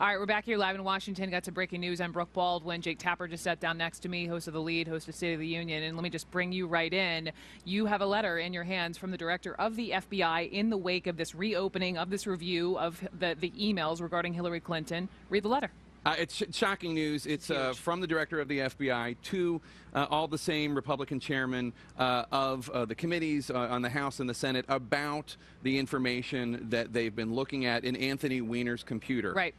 All right, we're back here live in Washington. Got some breaking news. I'm Brooke Baldwin. Jake Tapper just sat down next to me, host of The Lead, host of State of the Union. And let me just bring you right in. You have a letter in your hands from the director of the FBI in the wake of this reopening of this review of the emails regarding Hillary Clinton. Read the letter. It's shocking news. It's from the director of the FBI to all the same Republican chairmen of the committees on the House and the Senate about the information that they've been looking at in Anthony Weiner's computer. Right.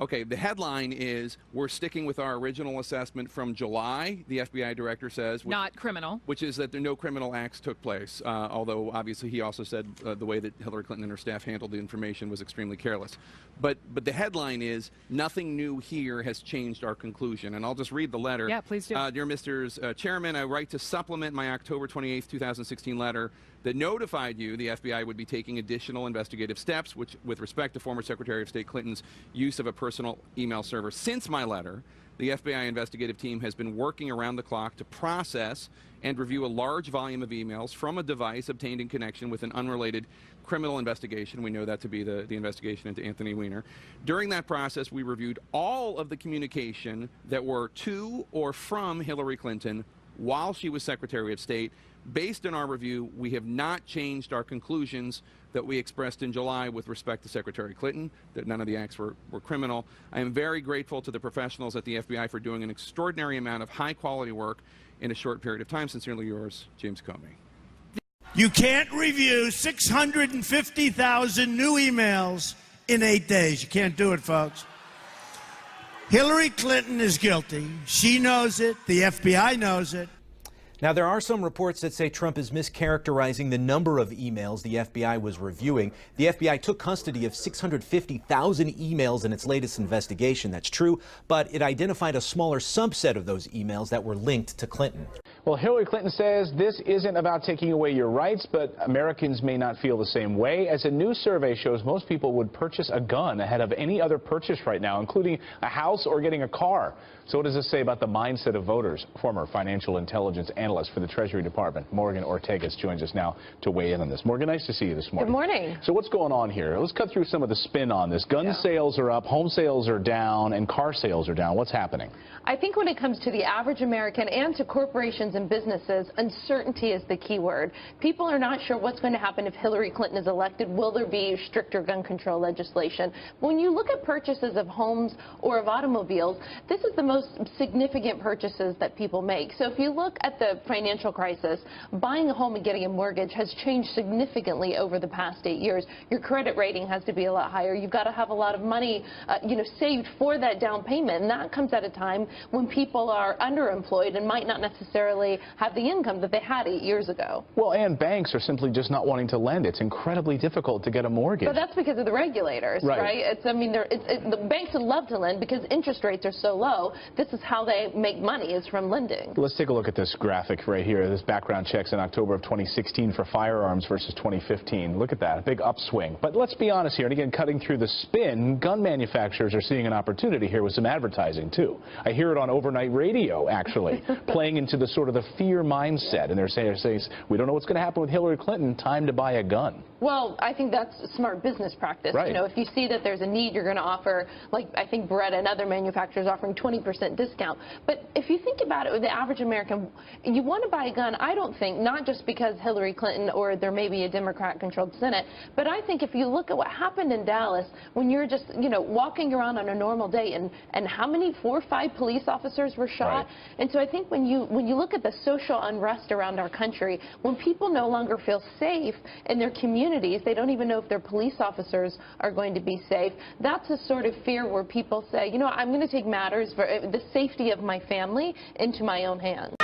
Okay, the headline is, we're sticking with our original assessment from July, the FBI director says. Not criminal. Which is that no criminal acts took place, although obviously he also said the way that Hillary Clinton and her staff handled the information was extremely careless. But the headline is, nothing new here has changed our conclusion. And I'll just read the letter. Yeah, please do. Dear Mr. Chairman, I write to supplement my October 28, 2016 letter that notified you the FBI would be taking additional investigative steps with respect to former Secretary of State Clinton's use of a personal email server. Since my letter, the FBI investigative team has been working around the clock to process and review a large volume of emails from a device obtained in connection with an unrelated criminal investigation. We know that to be the investigation into Anthony Weiner. During that process, we reviewed all of the communication that were to or from Hillary Clinton while she was Secretary of State. Based on our review, we have not changed our conclusions that we expressed in July with respect to Secretary Clinton, that none of the acts were criminal. I am very grateful to the professionals at the FBI for doing an extraordinary amount of high-quality work in a short period of time. Sincerely yours, James Comey. You can't review 650,000 new emails in 8 days. You can't do it, folks. Hillary Clinton is guilty. She knows it. The FBI knows it. Now, there are some reports that say Trump is mischaracterizing the number of emails the FBI was reviewing. The FBI took custody of 650,000 emails in its latest investigation. That's true, but it identified a smaller subset of those emails that were linked to Clinton. Well, Hillary Clinton says this isn't about taking away your rights, but Americans may not feel the same way. As a new survey shows, most people would purchase a gun ahead of any other purchase right now, including a house or getting a car. So what does this say about the mindset of voters? Former financial intelligence analyst for the Treasury Department, Morgan Ortagus, joins us now to weigh in on this. Morgan, nice to see you this morning. Good morning. So what's going on here? Let's cut through some of the spin on this. Gun sales are up, home sales are down, and car sales are down. What's happening? I think when it comes to the average American and to corporations and businesses, uncertainty is the key word. People are not sure what's going to happen if Hillary Clinton is elected. Will there be stricter gun control legislation? When you look at purchases of homes or of automobiles, this is the most significant purchases that people make. So if you look at the financial crisis, buying a home and getting a mortgage has changed significantly over the past 8 years. Your credit rating has to be a lot higher. You've got to have a lot of money, saved for that down payment, and that comes at a time when people are underemployed and might not necessarily have the income that they had 8 years ago. Well, and banks are simply just not wanting to lend. It's incredibly difficult to get a mortgage. But that's because of the regulators, right? The banks would love to lend because interest rates are so low. This is how they make money, is from lending. Let's take a look at this graphic right here. This background checks in October of 2016 for firearms versus 2015. Look at that, a big upswing. But let's be honest here, and again, cutting through the spin, gun manufacturers are seeing an opportunity here with some advertising, too. I hear it on overnight radio, actually, playing into the sort of the fear mindset. And they're saying, we don't know what's going to happen with Hillary Clinton, time to buy a gun. Well, I think that's smart business practice. Right. If you see that there's a need, you're going to offer, like I think Brett and other manufacturers offering 20% discount. But if you think about it, with the average American, you want to buy a gun, I don't think, not just because Hillary Clinton or there may be a Democrat-controlled Senate, but I think if you look at what happened in Dallas when you're just, walking around on a normal day and how many, 4 or 5 police officers were shot. Right. And so I think when you look at the social unrest around our country, when people no longer feel safe in their communities, they don't even know if their police officers are going to be safe. That's a sort of fear where people say, I'm going to take matters for the safety of my family into my own hands.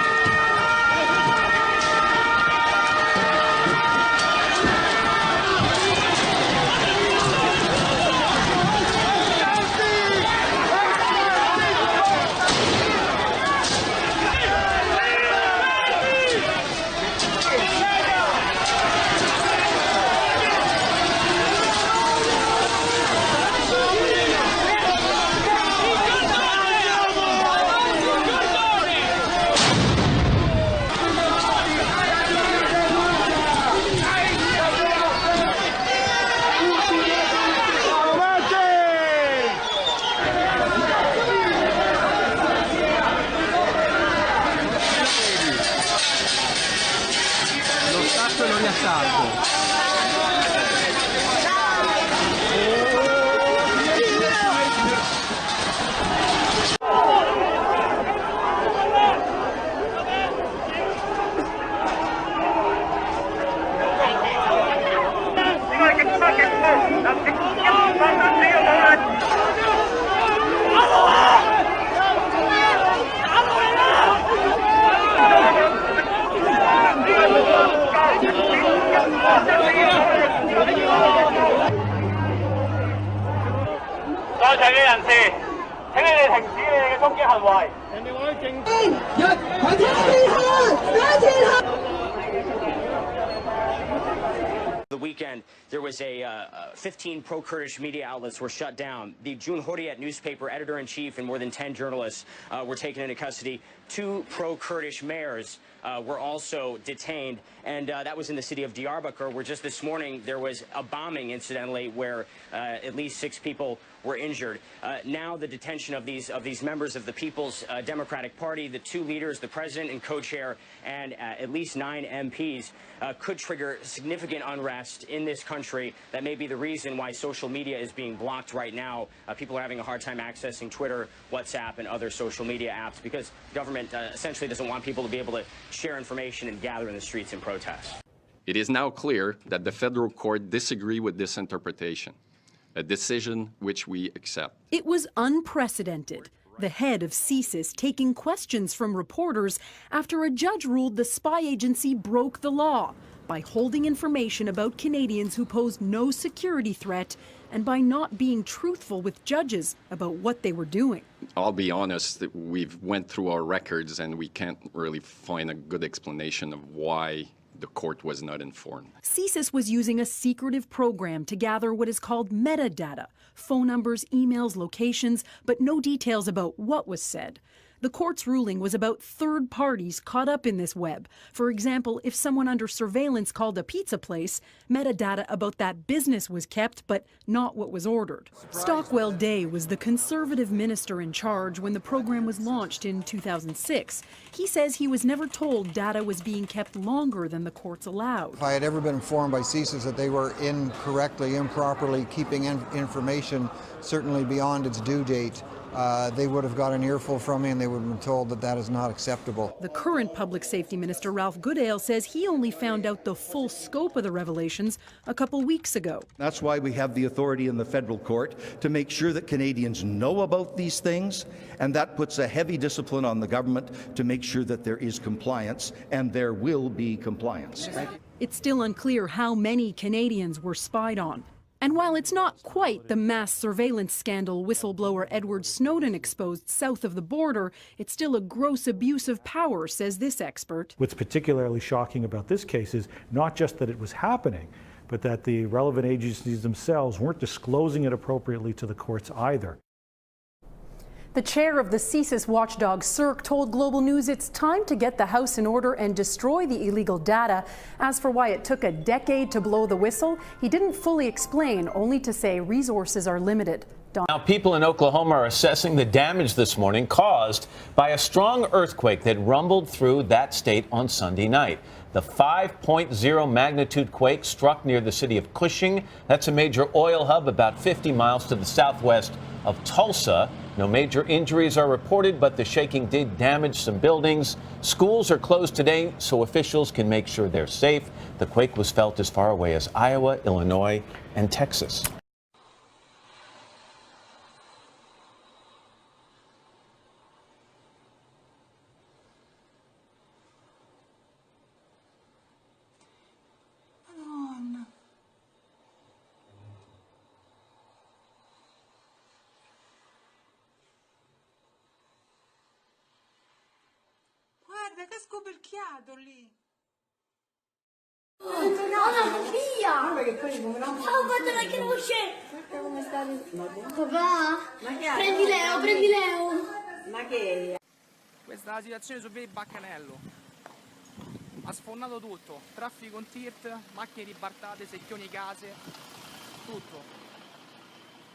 在場嘅人士，請你哋停止你哋嘅攻擊行為。人哋話啲警The weekend, there was 15 pro-Kurdish media outlets were shut down. The June Hurriyet newspaper editor-in-chief and more than 10 journalists were taken into custody. 2 pro-Kurdish mayors were also detained, and that was in the city of Diyarbakir, where just this morning there was a bombing, incidentally, where at least 6 people were injured. Now the detention of these members of the People's Democratic Party, the 2 leaders, the president and co-chair, and at least 9 MPs, could trigger significant unrest in this country. That may be the reason why social media is being blocked right now. People are having a hard time accessing Twitter, WhatsApp, and other social media apps because the government essentially doesn't want people to be able to share information and gather in the streets in protest. It is now clear that the federal court disagreed with this interpretation, a decision which we accept. It was unprecedented. The head of CSIS taking questions from reporters after a judge ruled the spy agency broke the law by holding information about Canadians who posed no security threat and by not being truthful with judges about what they were doing. I'll be honest, we've went through our records and we can't really find a good explanation of why the court was not informed. CSIS was using a secretive program to gather what is called metadata, phone numbers, emails, locations, but no details about what was said. The court's ruling was about third parties caught up in this web. For example, if someone under surveillance called a pizza place, metadata about that business was kept, but not what was ordered. Stockwell Day was the Conservative minister in charge when the program was launched in 2006. He says he was never told data was being kept longer than the courts allowed. If I had ever been informed by CSIS that they were incorrectly, improperly keeping information certainly beyond its due date, they would have got an earful from me and they would have been told that that is not acceptable. The current Public Safety Minister, Ralph Goodale, says he only found out the full scope of the revelations a couple weeks ago. That's why we have the authority in the federal court to make sure that Canadians know about these things, and that puts a heavy discipline on the government to make sure that there is compliance, and there will be compliance. It's still unclear how many Canadians were spied on. And while it's not quite the mass surveillance scandal whistleblower Edward Snowden exposed south of the border, it's still a gross abuse of power, says this expert. What's particularly shocking about this case is not just that it was happening, but that the relevant agencies themselves weren't disclosing it appropriately to the courts either. The chair of the CSIS watchdog, Cirque, told Global News it's time to get the house in order and destroy the illegal data. As for why it took a decade to blow the whistle, he didn't fully explain, only to say resources are limited. Now, people in Oklahoma are assessing the damage this morning caused by a strong earthquake that rumbled through that state on Sunday night. The 5.0 magnitude quake struck near the city of Cushing. That's a major oil hub about 50 miles to the southwest of Tulsa. No major injuries are reported, but the shaking did damage some buildings. Schools are closed today so officials can make sure they're safe. The quake was felt as far away as Iowa, Illinois, and Texas. Guarda che ha scoperchiato lì. No, via! Guarda che poi come non... Oh, guarda la croce! Guarda come sta... Papà! Ma che prendi Leo, prendi Leo! Ma che... Questa è la situazione su via di Baccanello. Ha sfondato tutto. Traffico on tirt, macchine ribaltate, secchioni case. Tutto.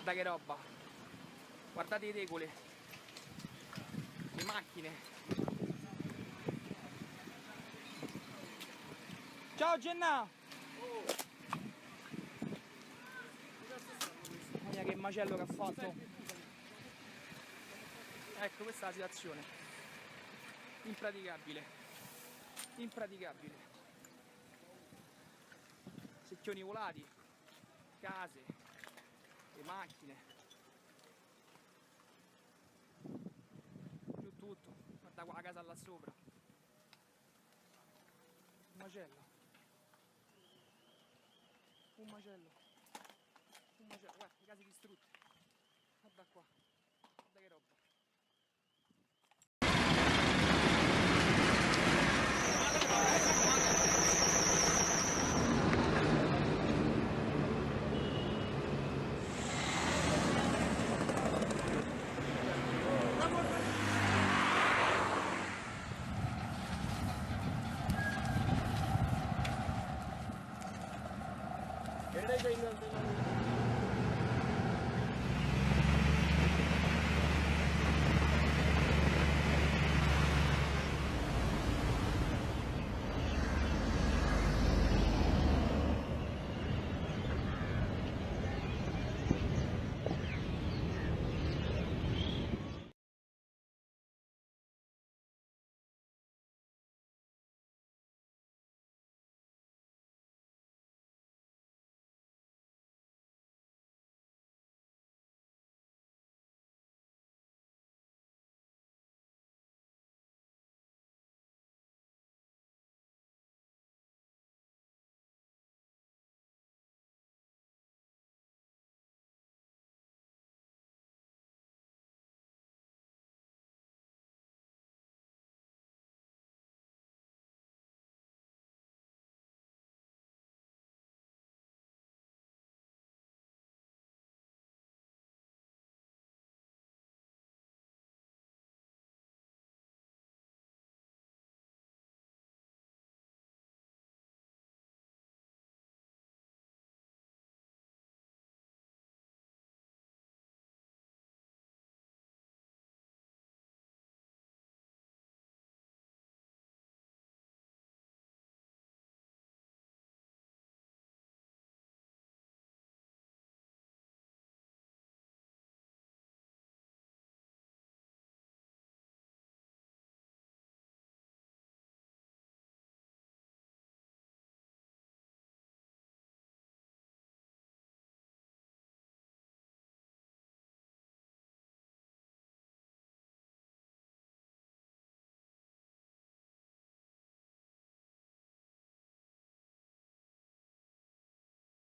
Da che roba. Guardate i tegole. Le macchine. Ciao Gennà! Guarda che macello che ha fatto. Ecco, questa è la situazione. Impraticabile. Impraticabile. Secchioni volati, case, le macchine. Giù tutto. Guarda qua la casa là sopra. Un macello. Un macello, guarda, i casi distrutti, guarda qua. Guarda che roba. Every day